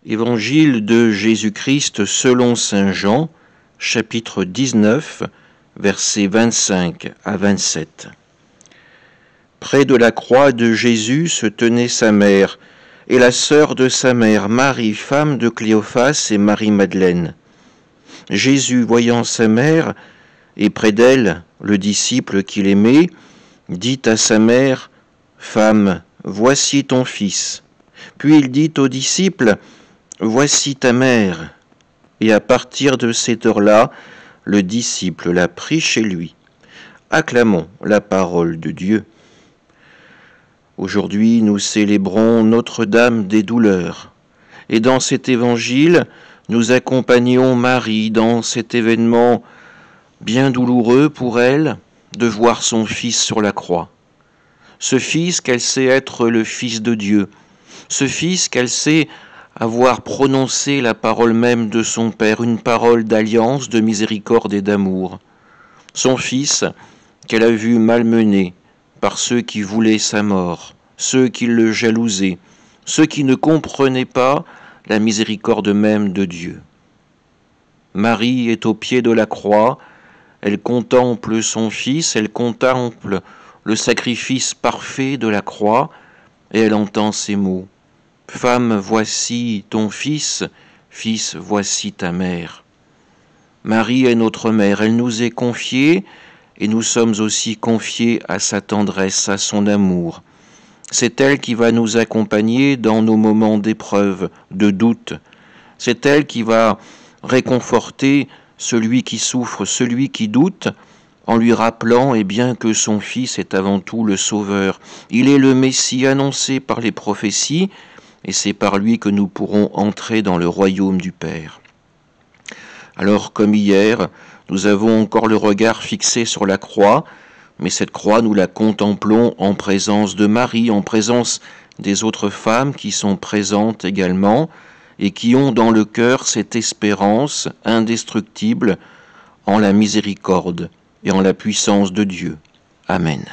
Évangile de Jésus-Christ selon saint Jean, chapitre 19, versets 25 à 27. Près de la croix de Jésus se tenait sa mère et la sœur de sa mère, Marie, femme de Cléophas, et Marie-Madeleine. Jésus, voyant sa mère, et près d'elle le disciple qu'il aimait, dit à sa mère, « Femme, voici ton fils. » Puis il dit au disciple, « Voici ta mère. » Et à partir de cette heure-là, le disciple l'a pris chez lui. Acclamons la parole de Dieu. Aujourd'hui, nous célébrons Notre-Dame des douleurs. Et dans cet évangile, nous accompagnons Marie dans cet événement bien douloureux pour elle de voir son fils sur la croix. Ce fils qu'elle sait être le Fils de Dieu. Ce fils qu'elle sait avoir prononcé la parole même de son Père, une parole d'alliance, de miséricorde et d'amour. Son fils qu'elle a vu malmené par ceux qui voulaient sa mort, ceux qui le jalousaient, ceux qui ne comprenaient pas la miséricorde même de Dieu. Marie est au pied de la croix, elle contemple son fils, elle contemple le sacrifice parfait de la croix, et elle entend ces mots. « Femme, voici ton fils, fils, voici ta mère. » Marie est notre mère, elle nous est confiée, et nous sommes aussi confiés à sa tendresse, à son amour. C'est elle qui va nous accompagner dans nos moments d'épreuve, de doute. C'est elle qui va réconforter celui qui souffre, celui qui doute, en lui rappelant bien que son Fils est avant tout le Sauveur. Il est le Messie annoncé par les prophéties, et c'est par lui que nous pourrons entrer dans le royaume du Père. Alors, comme hier, nous avons encore le regard fixé sur la croix, mais cette croix, nous la contemplons en présence de Marie, en présence des autres femmes qui sont présentes également, et qui ont dans le cœur cette espérance indestructible en la miséricorde et en la puissance de Dieu. Amen.